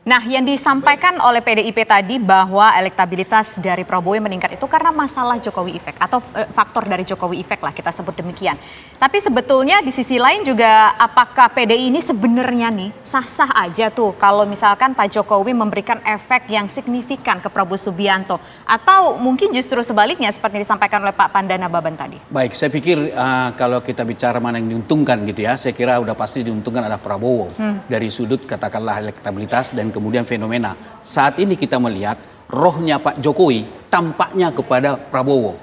Nah, yang disampaikan oleh PDIP tadi bahwa elektabilitas dari Prabowo yang meningkat itu karena masalah Jokowi Effect atau faktor dari Jokowi Effect lah kita sebut demikian. Tapi sebetulnya di sisi lain juga apakah PDI ini sebenarnya nih sah-sah aja tuh kalau misalkan Pak Jokowi memberikan efek yang signifikan ke Prabowo Subianto atau mungkin justru sebaliknya seperti disampaikan oleh Pak Pandana Baban tadi. Baik, saya pikir kalau kita bicara mana yang diuntungkan gitu ya, saya kira udah pasti diuntungkan ada Prabowo dari sudut katakanlah elektabilitas dan kemudian fenomena. Saat ini kita melihat rohnya Pak Jokowi tampaknya kepada Prabowo.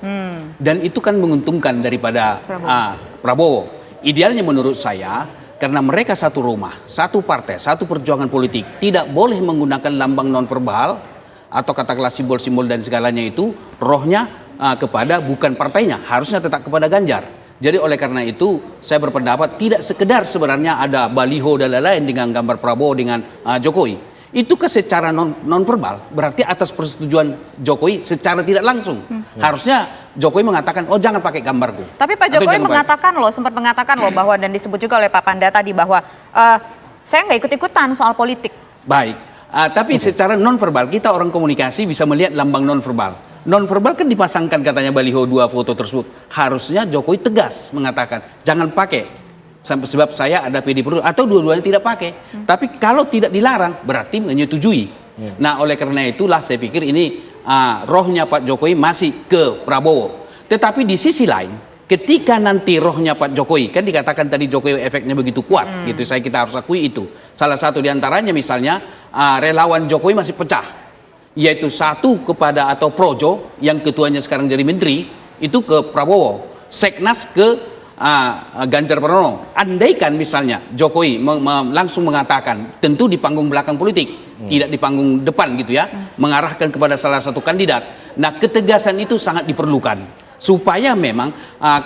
Dan itu kan menguntungkan daripada Prabowo. Idealnya menurut saya, karena mereka satu rumah, satu partai, satu perjuangan politik, tidak boleh menggunakan lambang nonverbal atau katakanlah simbol-simbol dan segalanya itu, rohnya kepada bukan partainya, harusnya tetap kepada Ganjar. Jadi oleh karena itu saya berpendapat tidak sekedar sebenarnya ada baliho dan lain-lain dengan gambar Prabowo dengan Jokowi. Itu secara non-verbal berarti atas persetujuan Jokowi secara tidak langsung. Harusnya Jokowi mengatakan, oh jangan pakai gambarku. Tapi Pak Jokowi mengatakan loh, sempat mengatakan loh bahwa dan disebut juga oleh Pak Panda tadi bahwa saya nggak ikut-ikutan soal politik. Baik, tapi secara non-verbal kita orang komunikasi bisa melihat lambang non-verbal. Non-verbal kan dipasangkan katanya baliho dua foto tersebut. Harusnya Jokowi tegas mengatakan jangan pakai sebab saya ada PD Perjuangan atau dua-duanya tidak pakai. Tapi kalau tidak dilarang berarti menyetujui. Nah oleh karena itulah saya pikir ini rohnya Pak Jokowi masih ke Prabowo. Tetapi di sisi lain ketika nanti rohnya Pak Jokowi kan dikatakan tadi Jokowi efeknya begitu kuat gitu, kita harus akui itu. Salah satu diantaranya misalnya relawan Jokowi masih pecah. Yaitu satu kepada atau Projo yang ketuanya sekarang jadi menteri itu ke Prabowo, Seknas ke Ganjar Pranowo. Andaikan misalnya Jokowi langsung mengatakan tentu di panggung belakang politik, tidak di panggung depan gitu ya, mengarahkan kepada salah satu kandidat. Nah ketegasan itu sangat diperlukan supaya memang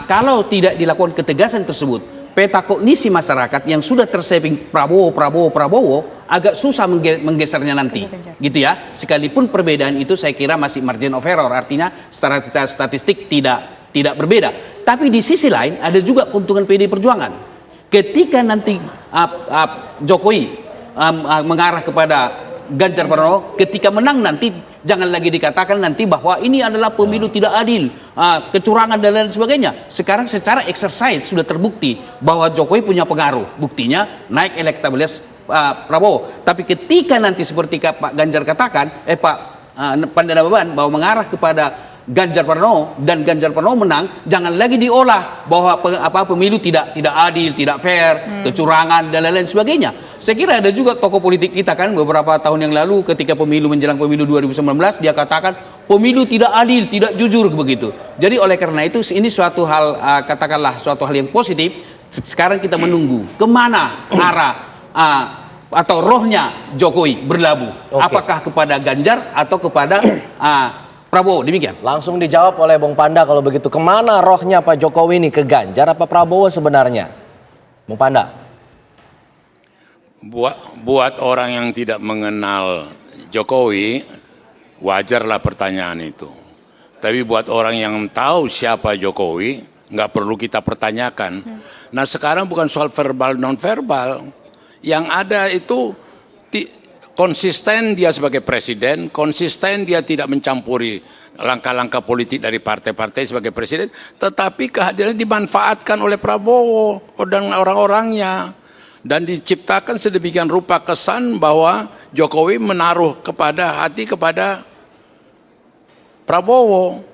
kalau tidak dilakukan ketegasan tersebut, peta kognisi masyarakat yang sudah tersaving Prabowo agak susah menggesernya nanti gitu ya. Sekalipun perbedaan itu saya kira masih margin of error, artinya secara statistik tidak berbeda. Tapi di sisi lain ada juga keuntungan PD Perjuangan. Ketika nanti Jokowi mengarah kepada Ganjar Pranowo, ketika menang nanti jangan lagi dikatakan nanti bahwa ini adalah pemilu tidak adil, kecurangan dan lain sebagainya. Sekarang secara exercise sudah terbukti bahwa Jokowi punya pengaruh. Buktinya naik elektabilitas Prabowo. Tapi ketika nanti seperti Pak Ganjar katakan, Pak Pandana Baban bahwa mengarah kepada Ganjar Pranowo dan Ganjar Pranowo menang, jangan lagi diolah bahwa pemilu tidak adil, tidak fair, kecurangan dan lain-lain sebagainya. Saya kira ada juga tokoh politik kita kan beberapa tahun yang lalu ketika menjelang pemilu 2019 dia katakan pemilu tidak adil, tidak jujur begitu. Jadi oleh karena itu ini suatu hal katakanlah suatu hal yang positif. Sekarang kita menunggu kemana arah atau rohnya Jokowi berlabuh. Apakah kepada Ganjar atau kepada Prabowo, demikian. Langsung dijawab oleh Bung Panda kalau begitu. Kemana rohnya Pak Jokowi ini? Ke Ganjar apa Prabowo sebenarnya? Bung Panda. Buat orang yang tidak mengenal Jokowi, wajarlah pertanyaan itu. Tapi buat orang yang tahu siapa Jokowi, nggak perlu kita pertanyakan. Nah sekarang bukan soal verbal non-verbal. Yang ada itu konsisten dia sebagai presiden, konsisten dia tidak mencampuri langkah-langkah politik dari partai-partai sebagai presiden, tetapi kehadirannya dimanfaatkan oleh Prabowo dan orang-orangnya. Dan diciptakan sedemikian rupa kesan bahwa Jokowi menaruh hati kepada Prabowo.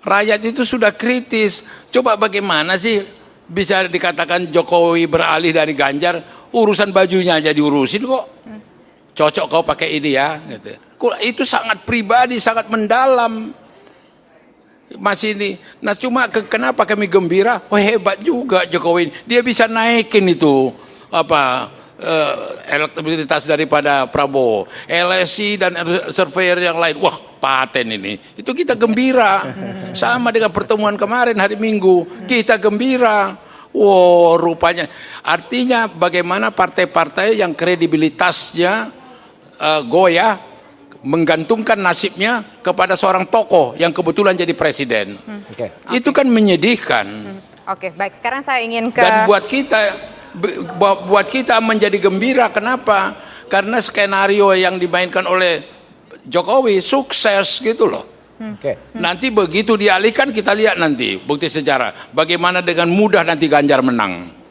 Rakyat itu sudah kritis. Coba bagaimana sih bisa dikatakan Jokowi beralih dari Ganjar, urusan bajunya aja diurusin kok. Cocok kau pakai ini ya gitu. Itu sangat pribadi, sangat mendalam masih ini. Nah cuma kenapa kami gembira, oh hebat juga Jokowi, dia bisa naikin itu elektabilitas daripada Prabowo. LSI dan surveyor yang lain, wah paten ini, itu kita gembira. Sama dengan pertemuan kemarin hari Minggu, kita gembira. Wow, rupanya artinya bagaimana partai-partai yang kredibilitasnya goyah menggantungkan nasibnya kepada seorang tokoh yang kebetulan jadi presiden. Itu kan menyedihkan. Oke, baik. Sekarang saya ingin ke... Dan buat kita menjadi gembira. Kenapa? karena skenario yang dimainkan oleh Jokowi sukses gitu loh. Oke. Nanti begitu dialihkan kita lihat nanti bukti sejarah bagaimana dengan mudah nanti Ganjar menang.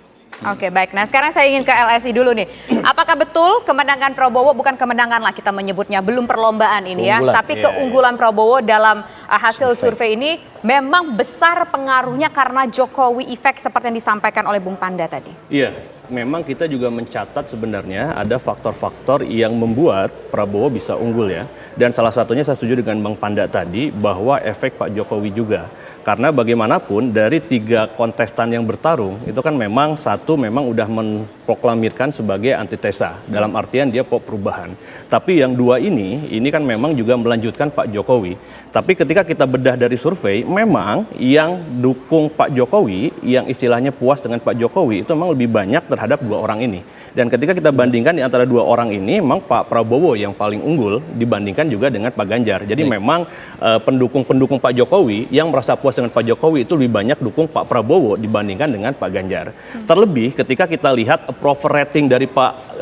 Oke, baik. Nah, sekarang saya ingin ke LSI dulu nih. Apakah betul kemenangan Prabowo, bukan kemenangan lah kita menyebutnya, belum perlombaan ini ya, Keunggulan. tapi keunggulan Prabowo dalam hasil survei ini memang besar pengaruhnya karena Jokowi efek seperti yang disampaikan oleh Bung Panda tadi. Iya, memang kita juga mencatat sebenarnya ada faktor-faktor yang membuat Prabowo bisa unggul ya. Dan salah satunya saya setuju dengan Bang Panda tadi bahwa efek Pak Jokowi juga. Karena bagaimanapun dari 3 kontestan yang bertarung itu kan memang satu memang udah memproklamirkan sebagai antitesa. Dalam artian dia perubahan. Tapi yang 2 ini kan memang juga melanjutkan Pak Jokowi. Tapi ketika kita bedah dari survei, memang yang dukung Pak Jokowi, yang istilahnya puas dengan Pak Jokowi itu memang lebih banyak terhadap 2 orang ini. Dan ketika kita bandingkan di antara 2 orang ini, memang Pak Prabowo yang paling unggul dibandingkan juga dengan Pak Ganjar. Jadi memang pendukung-pendukung Pak Jokowi yang merasa puas dengan Pak Jokowi itu lebih banyak dukung Pak Prabowo dibandingkan dengan Pak Ganjar. Terlebih ketika kita lihat approval rating dari Pak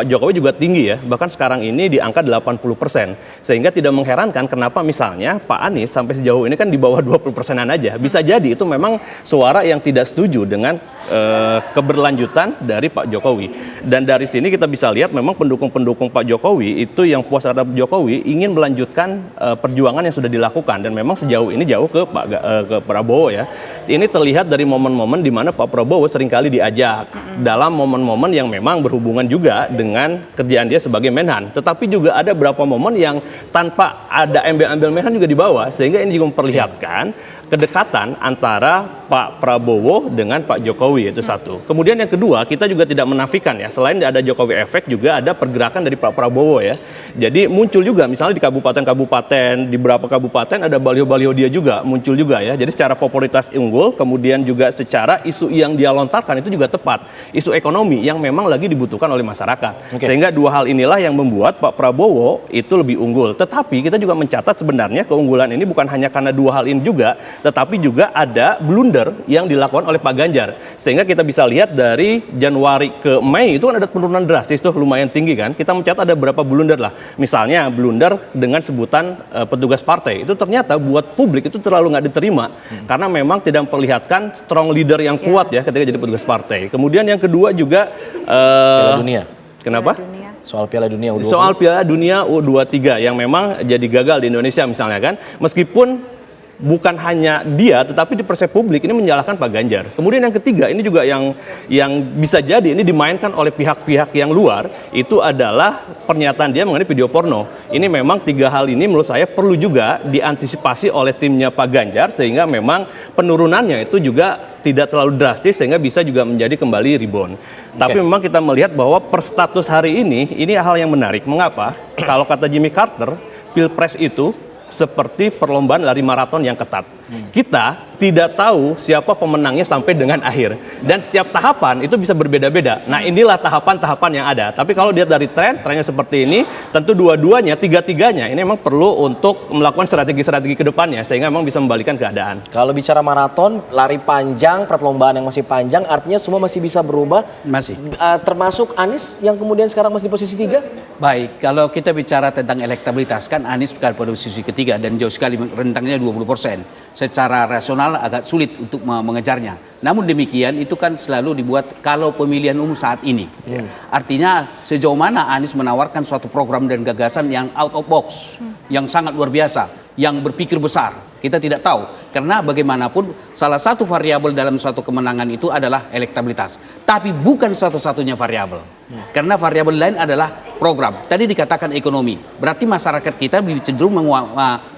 Jokowi juga tinggi ya. Bahkan sekarang ini di angka 80%. Sehingga tidak mengherankan kenapa misalnya Pak Anies sampai sejauh ini kan di bawah 20%-an aja. Bisa jadi itu memang suara yang tidak setuju dengan keberlanjutan dari Pak Jokowi. Dan dari sini kita bisa lihat memang pendukung-pendukung Pak Jokowi itu yang puas terhadap Jokowi ingin melanjutkan perjuangan yang sudah dilakukan. Dan memang sejauh ini jauh ke Prabowo ya. Ini terlihat dari momen-momen di mana Pak Prabowo seringkali diajak dalam momen-momen yang memang berhubungan juga dengan kerjaan dia sebagai Menhan. Tetapi juga ada beberapa momen yang tanpa ada embel-embel Menhan juga dibawa, sehingga ini juga memperlihatkan kedekatan antara Pak Prabowo dengan Pak Jokowi, itu satu. Kemudian yang kedua, kita juga tidak menafikan ya, selain ada Jokowi efek juga ada pergerakan dari Pak Prabowo ya. Jadi muncul juga misalnya di kabupaten-kabupaten, di beberapa kabupaten ada baliho-baliho dia juga muncul juga ya. Jadi secara popularitas unggul, kemudian juga secara isu yang dia lontarkan itu juga tepat. Isu ekonomi yang memang lagi dibutuhkan oleh masyarakat. Sehingga 2 hal inilah yang membuat Pak Prabowo itu lebih unggul. Tetapi kita juga mencatat sebenarnya keunggulan ini bukan hanya karena 2 hal ini juga, tetapi juga ada blunder yang dilakukan oleh Pak Ganjar. Sehingga kita bisa lihat dari Januari ke Mei itu kan ada penurunan drastis tuh, lumayan tinggi kan. Kita mencatat ada beberapa blunder lah. Misalnya blunder dengan sebutan petugas partai. Itu ternyata buat publik itu terlalu nggak diterima. Karena memang tidak memperlihatkan strong leader yang kuat ya ketika jadi petugas partai. Kemudian yang kedua juga Piala Dunia. Kenapa? Soal Piala Dunia U23. Soal Piala Dunia U23 yang memang jadi gagal di Indonesia misalnya kan. Meskipun bukan hanya dia, tetapi di persepsi publik ini menyalahkan Pak Ganjar. Kemudian yang ketiga, ini juga yang bisa jadi ini dimainkan oleh pihak-pihak yang luar, itu adalah pernyataan dia mengenai video porno. Ini memang 3 hal ini menurut saya perlu juga diantisipasi oleh timnya Pak Ganjar, sehingga memang penurunannya itu juga tidak terlalu drastis, sehingga bisa juga menjadi kembali rebound. Tapi memang kita melihat bahwa per status hari ini hal yang menarik. Mengapa? Kalau kata Jimmy Carter, Pilpres itu seperti perlombaan lari maraton yang ketat. Kita tidak tahu siapa pemenangnya sampai dengan akhir. Dan setiap tahapan itu bisa berbeda-beda. Nah, inilah tahapan-tahapan yang ada. Tapi kalau lihat dari trennya seperti ini, tentu dua-duanya, tiga-tiganya ini memang perlu untuk melakukan strategi-strategi ke depannya sehingga memang bisa membalikan keadaan. Kalau bicara maraton, lari panjang, perlombaan yang masih panjang, artinya semua masih bisa berubah. Masih. Termasuk Anies yang kemudian sekarang masih di posisi 3? Baik, kalau kita bicara tentang elektabilitas, kan Anies pada posisi ketiga dan jauh sekali rentangnya 20%. Secara rasional agak sulit untuk mengejarnya. Namun demikian itu kan selalu dibuat kalau pemilihan umum saat ini. Artinya sejauh mana Anies menawarkan suatu program dan gagasan yang out of box, yang sangat luar biasa, yang berpikir besar. Kita tidak tahu. Karena bagaimanapun salah satu variabel dalam suatu kemenangan itu adalah elektabilitas. Tapi bukan satu-satunya variabel. Karena variabel lain adalah program. Tadi dikatakan ekonomi. Berarti masyarakat kita cenderung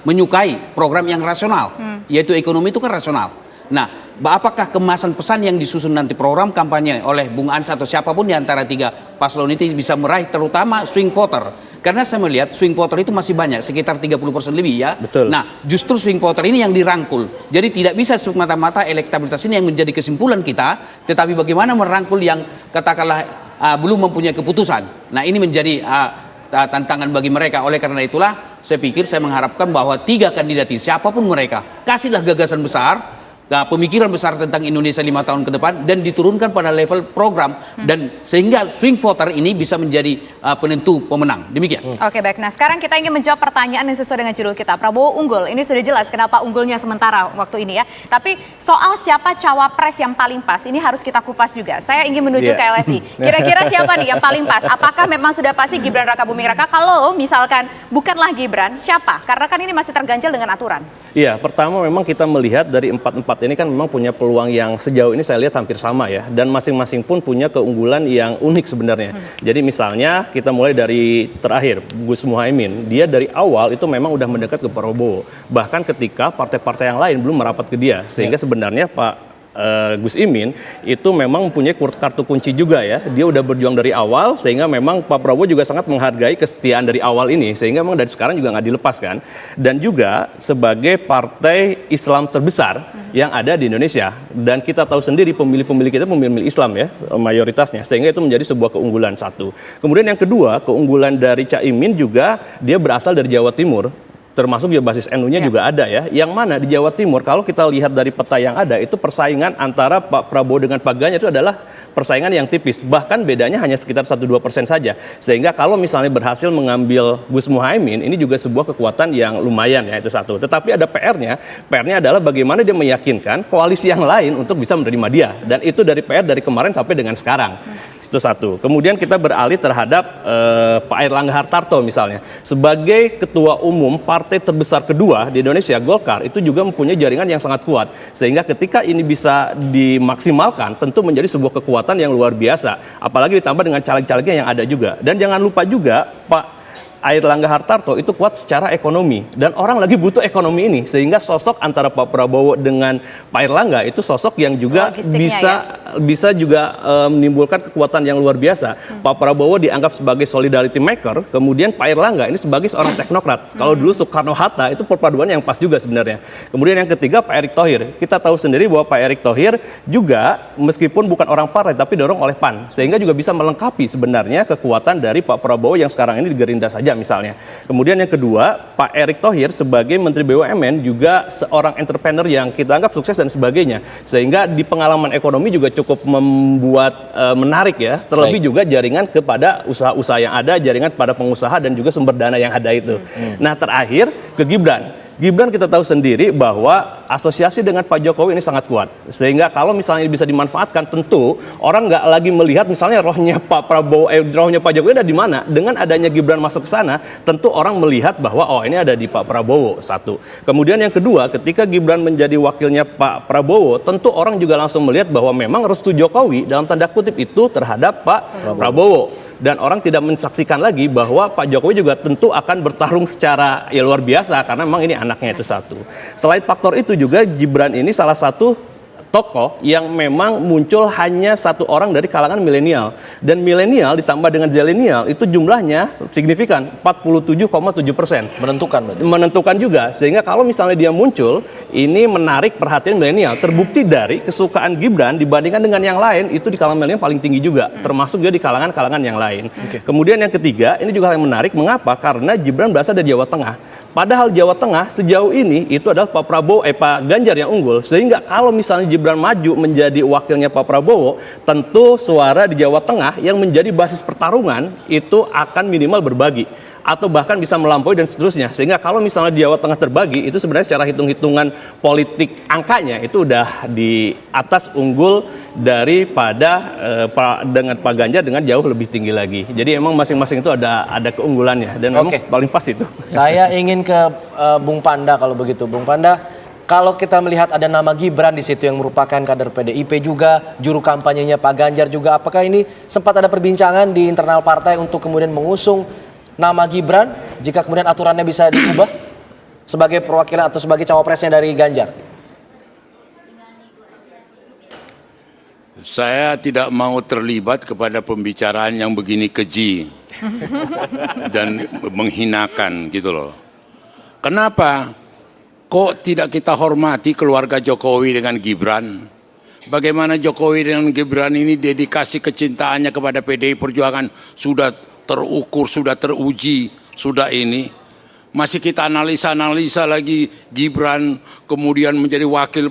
menyukai program yang rasional. Yaitu ekonomi itu kan rasional. Nah, apakah kemasan pesan yang disusun nanti program kampanye oleh Bung Anies atau siapapun di antara 3 paslon itu bisa meraih terutama swing voter. Karena saya melihat swing voter itu masih banyak, sekitar 30% lebih ya. Betul. Nah, justru swing voter ini yang dirangkul. Jadi tidak bisa semata-mata elektabilitas ini yang menjadi kesimpulan kita, tetapi bagaimana merangkul yang katakanlah belum mempunyai keputusan. Nah, ini menjadi tantangan bagi mereka. Oleh karena itulah saya pikir saya mengharapkan bahwa 3 kandidat ini, siapapun mereka, kasihlah gagasan besar, pemikiran besar tentang Indonesia 5 tahun ke depan dan diturunkan pada level program dan sehingga swing voter ini bisa menjadi penentu pemenang. Demikian. Oke, baik. Nah, sekarang kita ingin menjawab pertanyaan yang sesuai dengan judul kita. Prabowo unggul. Ini sudah jelas kenapa unggulnya sementara waktu ini ya. Tapi soal siapa cawapres yang paling pas, ini harus kita kupas juga. Saya ingin menuju ke LSI. Kira-kira siapa nih yang paling pas? Apakah memang sudah pasti Gibran Rakabuming Raka? Kalau misalkan bukanlah Gibran, siapa? Karena kan ini masih terganjal dengan aturan. Iya, pertama memang kita melihat dari empat ini kan memang punya peluang yang sejauh ini saya lihat hampir sama ya, dan masing-masing pun punya keunggulan yang unik sebenarnya. Jadi misalnya kita mulai dari terakhir, Gus Muhaimin, dia dari awal itu memang udah mendekat ke Prabowo, bahkan ketika partai-partai yang lain belum merapat ke dia, sehingga sebenarnya Gus Imin itu memang mempunyai kartu kunci juga ya. Dia udah berjuang dari awal sehingga memang Pak Prabowo juga sangat menghargai kesetiaan dari awal ini, sehingga memang dari sekarang juga nggak dilepaskan. Dan juga sebagai partai Islam terbesar yang ada di Indonesia, dan kita tahu sendiri pemilih-pemilih kita pemilih Islam ya mayoritasnya, sehingga itu menjadi sebuah keunggulan satu. Kemudian yang kedua, keunggulan dari Caimin juga dia berasal dari Jawa Timur, termasuk ya basis NU-nya juga ada ya, yang mana di Jawa Timur kalau kita lihat dari peta yang ada itu persaingan antara Pak Prabowo dengan Pak Ganjar itu adalah persaingan yang tipis, bahkan bedanya hanya sekitar 1-2% saja, sehingga kalau misalnya berhasil mengambil Gus Muhaimin, ini juga sebuah kekuatan yang lumayan ya, itu satu. Tetapi ada PR-nya adalah bagaimana dia meyakinkan koalisi yang lain untuk bisa menerima dia, dan itu dari PR dari kemarin sampai dengan sekarang. Itu satu. Kemudian kita beralih terhadap Pak Airlangga Hartarto misalnya. Sebagai ketua umum partai terbesar kedua di Indonesia, Golkar, itu juga mempunyai jaringan yang sangat kuat. Sehingga ketika ini bisa dimaksimalkan, tentu menjadi sebuah kekuatan yang luar biasa. Apalagi ditambah dengan caleg-calegnya yang ada juga. Dan jangan lupa juga Pak Airlangga Hartarto itu kuat secara ekonomi, dan orang lagi butuh ekonomi ini, sehingga sosok antara Pak Prabowo dengan Pak Airlangga itu sosok yang juga bisa juga menimbulkan kekuatan yang luar biasa. Pak Prabowo dianggap sebagai solidarity maker, kemudian Pak Airlangga ini sebagai seorang teknokrat. Kalau dulu Soekarno-Hatta itu perpaduan yang pas juga sebenarnya. Kemudian yang ketiga Pak Erick Thohir. Kita tahu sendiri bahwa Pak Erick Thohir juga meskipun bukan orang partai tapi dorong oleh PAN, sehingga juga bisa melengkapi sebenarnya kekuatan dari Pak Prabowo yang sekarang ini di Gerindra saja misalnya. Kemudian yang kedua, Pak Erick Thohir sebagai Menteri BUMN juga seorang entrepreneur yang kita anggap sukses dan sebagainya. Sehingga di pengalaman ekonomi juga cukup membuat menarik ya. Terlebih juga jaringan kepada usaha-usaha yang ada, jaringan pada pengusaha dan juga sumber dana yang ada itu. Nah, terakhir ke Gibran. Gibran kita tahu sendiri bahwa asosiasi dengan Pak Jokowi ini sangat kuat. Sehingga kalau misalnya bisa dimanfaatkan, tentu orang nggak lagi melihat misalnya rohnya Pak Prabowo, rohnya Pak Jokowi ada di mana. Dengan adanya Gibran masuk ke sana, tentu orang melihat bahwa oh ini ada di Pak Prabowo, satu. Kemudian yang kedua, ketika Gibran menjadi wakilnya Pak Prabowo, tentu orang juga langsung melihat bahwa memang restu Jokowi dalam tanda kutip itu terhadap Pak Prabowo. Dan orang tidak mensaksikan lagi bahwa Pak Jokowi juga tentu akan bertarung secara ya luar biasa, karena memang ini anaknya itu satu. Selain faktor itu juga Gibran ini salah satu tokoh yang memang muncul hanya satu orang dari kalangan milenial, dan milenial ditambah dengan zilenial itu jumlahnya signifikan 47,7%. Menentukan juga, sehingga kalau misalnya dia muncul ini menarik perhatian milenial. Terbukti dari kesukaan Gibran dibandingkan dengan yang lain itu di kalangan milenial paling tinggi juga, termasuk juga di kalangan yang lain. Kemudian yang ketiga, ini juga yang menarik. Mengapa? Karena Gibran berasal dari Jawa Tengah. Padahal Jawa Tengah sejauh ini itu adalah Pak Ganjar yang unggul, sehingga kalau misalnya Gibran maju menjadi wakilnya Pak Prabowo, tentu suara di Jawa Tengah yang menjadi basis pertarungan itu akan minimal berbagi atau bahkan bisa melampaui dan seterusnya. Sehingga kalau misalnya di Jawa Tengah terbagi, itu sebenarnya secara hitung-hitungan politik angkanya itu udah di atas unggul daripada dengan Pak Ganjar dengan jauh lebih tinggi lagi. Jadi emang masing-masing itu ada keunggulannya, dan memang paling pas itu. Saya ingin ke Bung Panda kalau begitu. Bung Panda, kalau kita melihat ada nama Gibran di situ yang merupakan kader PDIP juga, juru kampanyenya Pak Ganjar juga, apakah ini sempat ada perbincangan di internal partai untuk kemudian mengusung nama Gibran jika kemudian aturannya bisa diubah sebagai perwakilan atau sebagai cawapresnya dari Ganjar? Saya tidak mau terlibat kepada pembicaraan yang begini keji dan menghinakan gitu loh. Kenapa? Kok tidak kita hormati keluarga Jokowi dengan Gibran? Bagaimana Jokowi dengan Gibran ini dedikasi kecintaannya kepada PDI Perjuangan sudah terukur, sudah teruji, sudah ini. Masih kita analisa lagi Gibran kemudian menjadi wakil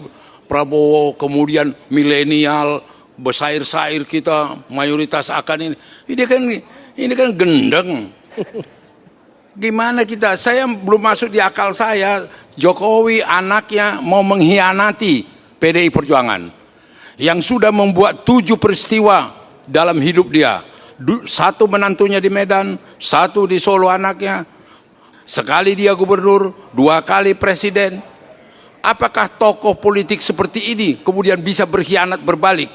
Prabowo, kemudian milenial, bersair-sair kita mayoritas akan ini. Ini kan gendeng. Gimana kita? Saya belum masuk di akal saya. Jokowi anaknya mau mengkhianati PDI Perjuangan yang sudah membuat 7 peristiwa dalam hidup dia. 1 menantunya di Medan, 1 di Solo anaknya, sekali dia gubernur, 2 kali presiden. Apakah tokoh politik seperti ini kemudian bisa berkhianat berbalik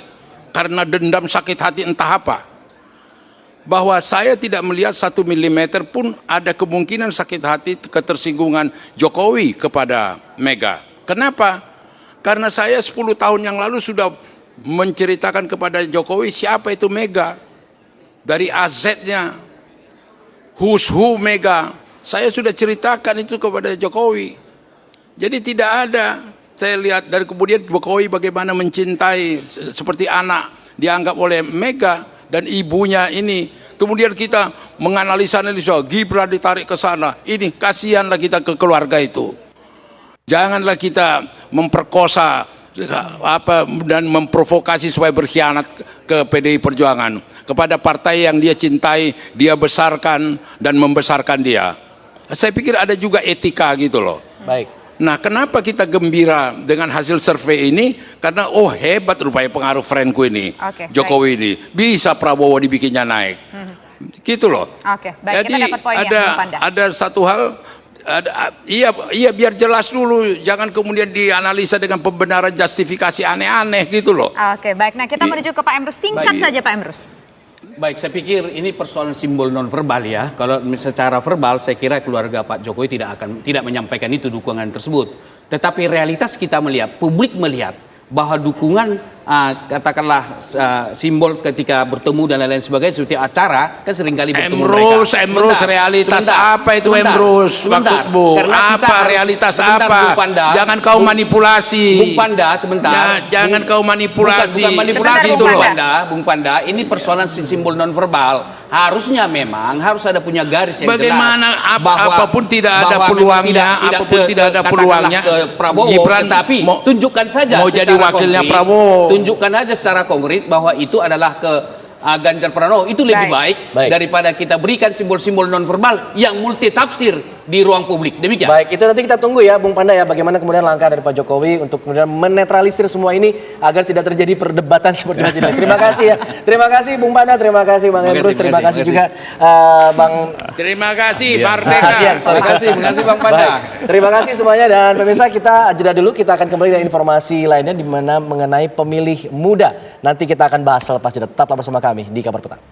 karena dendam sakit hati entah apa? Bahwa saya tidak melihat 1 milimeter pun ada kemungkinan sakit hati ketersinggungan Jokowi kepada Mega. Kenapa? Karena saya 10 tahun yang lalu sudah menceritakan kepada Jokowi siapa itu Mega. Dari AZ-nya, who's who Mega. Saya sudah ceritakan itu kepada Jokowi. Jadi tidak ada, saya lihat, dan kemudian Jokowi bagaimana mencintai seperti anak dianggap oleh Mega. Dan ibunya ini, kemudian kita menganalisa Gibran ditarik ke sana, ini kasihanlah kita ke keluarga itu. Janganlah kita memperkosa dan memprovokasi supaya berkhianat ke PDI Perjuangan, kepada partai yang dia cintai, dia besarkan dan membesarkan dia. Saya pikir ada juga etika gitu loh. Baik. Nah, kenapa kita gembira dengan hasil survei ini? Karena hebat rupanya pengaruh friendku ini, Jokowi ini. Bisa Prabowo dibikinnya naik. Gitu loh. Baik, jadi kita dapat poin ada satu hal, iya biar jelas dulu, jangan kemudian dianalisa dengan pembenaran justifikasi aneh-aneh gitu loh. Baik. Nah, kita menuju ke Pak Emrus. Singkat saja Pak Emrus. Baik, saya pikir ini persoalan simbol non verbal ya. Kalau secara verbal saya kira keluarga Pak Jokowi tidak menyampaikan itu dukungan tersebut. Tetapi realitas kita melihat, publik melihat bahwa dukungan katakanlah simbol ketika bertemu dan lain-lain sebagainya seperti acara kan seringkali bertemu Emrus realitas apa itu Emrus maksudmu? Apa realitas apa? Jangan kau manipulasi. Bung Panda sebentar. Jangan kau manipulasi. Bukan manipulasi itu loh. Bung Panda, ini persoalan simbol non verbal. Harusnya memang harus ada punya garis yang bagaimana jelas. Apapun tidak ada peluangnya, apapun tidak ada peluangnya. Gibran tapi tunjukkan saja mau jadi wakilnya Prabowo. Tunjukkan aja secara konkret bahwa itu adalah ke Ganjar Pranowo. Itu lebih baik daripada kita berikan simbol-simbol non verbal yang multi tafsir di ruang publik. Demikian. Baik, itu nanti kita tunggu ya Bung Panda ya, bagaimana kemudian langkah dari Pak Jokowi untuk kemudian menetralisir semua ini agar tidak terjadi perdebatan seperti ini. Terima kasih ya. Terima kasih Bung Panda, terima kasih Bang Emrus, terima kasih juga Bang. Terima kasih Mardeka. Terima kasih Bang Panda. Baik, terima kasih semuanya, dan pemirsa kita jeda dulu, kita akan kembali dengan informasi lainnya di mana mengenai pemilih muda. Nanti kita akan bahas selepas jeda. Tetaplah bersama kami di Kabar Petang.